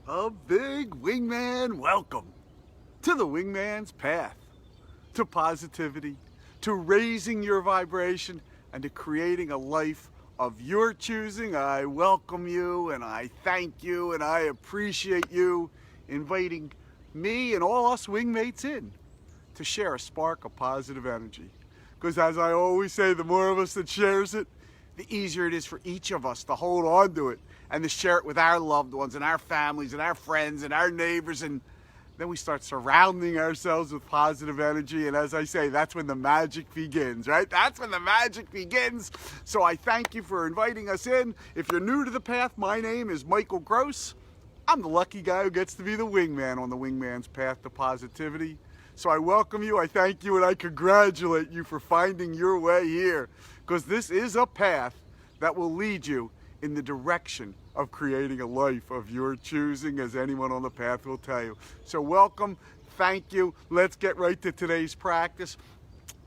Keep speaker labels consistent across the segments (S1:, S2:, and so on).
S1: A big wingman welcome to the wingman's path, to positivity, to raising your vibration, and to creating a life of your choosing. I welcome you and I thank you and I appreciate you inviting me and all us wingmates in to share a spark of positive energy. Because as I always say, the more of us that shares it, the easier it is for each of us to hold on to it and to share it with our loved ones and our families and our friends and our neighbors. And then we start surrounding ourselves with positive energy. And as I say, that's when the magic begins, right? That's when the magic begins. So I thank you for inviting us in. If you're new to the path, my name is Michael Gross. I'm the lucky guy who gets to be the wingman on the wingman's path to positivity. So I welcome you, I thank you, and I congratulate you for finding your way here, because this is a path that will lead you in the direction of creating a life of your choosing, as anyone on the path will tell you. So welcome, thank you. Let's get right to today's practice,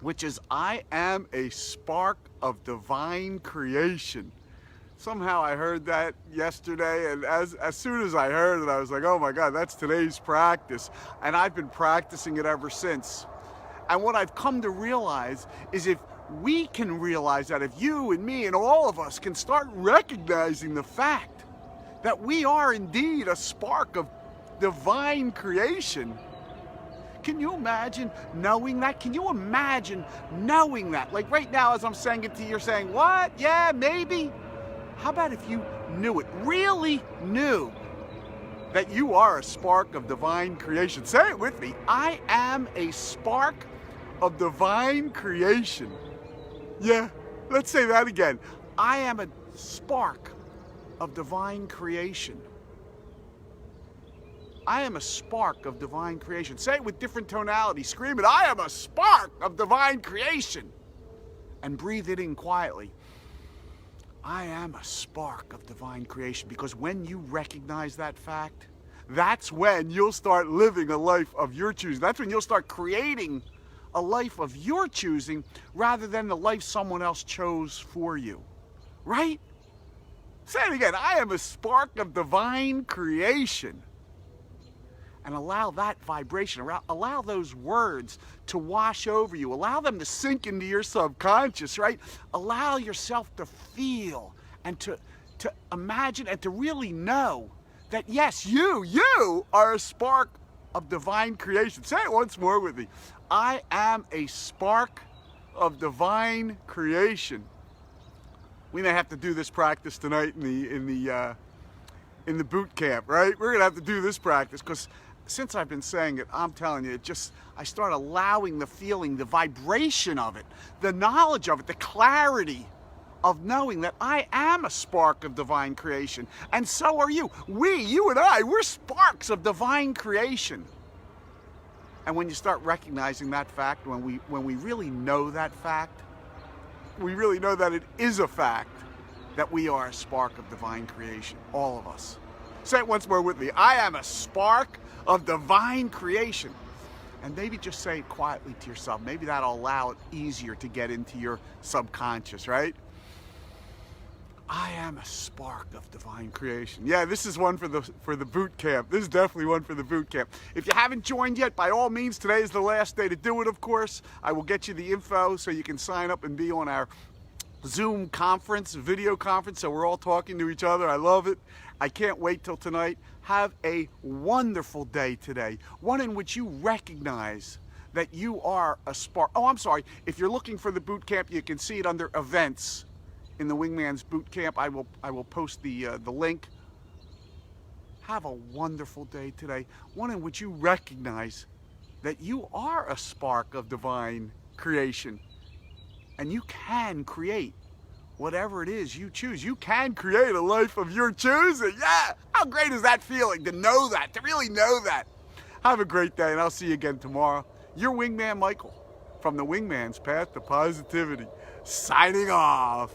S1: which is I am a spark of divine creation. Somehow I heard that yesterday, and as soon as I heard it, I was like, oh my God, that's today's practice. And I've been practicing it ever since. And what I've come to realize is if we can realize that, if you and me and all of us can start recognizing the fact that we are indeed a spark of divine creation. Can you imagine knowing that? Can you imagine knowing that? Like right now as I'm saying it to you, you're saying, what? Yeah, maybe. How about if you knew it, really knew that you are a spark of divine creation? Say it with me. I am a spark of divine creation. Yeah, let's say that again. I am a spark of divine creation. I am a spark of divine creation. Say it with different tonality. Scream it. I am a spark of divine creation. And breathe it in quietly. I am a spark of divine creation, because when you recognize that fact, that's when you'll start living a life of your choosing. That's when you'll start creating a life of your choosing rather than the life someone else chose for you. Right? Say it again. I am a spark of divine creation. And allow that vibration, allow those words to wash over you. Allow them to sink into your subconscious, right? Allow yourself to feel and to imagine and to really know that, yes, you are a spark of divine creation. Say it once more with me. I am a spark of divine creation. We may have to do this practice tonight in the boot camp, right? We're gonna have to do this practice, because since I've been saying it, I'm telling you, I start allowing the feeling, the vibration of it, the knowledge of it, the clarity of knowing that I am a spark of divine creation. And so are you. You and I, we're sparks of divine creation. And when you start recognizing that fact, when we really know that fact, we really know that it is a fact that we are a spark of divine creation, all of us. Say it once more with me. I am a spark of divine creation. And maybe just say it quietly to yourself. Maybe that'll allow it easier to get into your subconscious, right? I am a spark of divine creation. Yeah, this is one for the boot camp. This is definitely one for the boot camp. If you haven't joined yet, by all means, today is the last day to do it, of course. I will get you the info so you can sign up and be on our Zoom conference, video conference, so we're all talking to each other. I love it. I can't wait till tonight. Have a wonderful day today, one in which you recognize that you are a spark. Oh, I'm sorry. If you're looking for the boot camp, you can see it under events in the Wingman's Boot Camp. I will post the link. Have a wonderful day today, one in which you recognize that you are a spark of divine creation, and you can create whatever it is you choose. You can create a life of your choosing. Yeah! How great is that feeling to know that, to really know that? Have a great day, and I'll see you again tomorrow. Your Wingman Michael from the Wingman's Path to Positivity, signing off.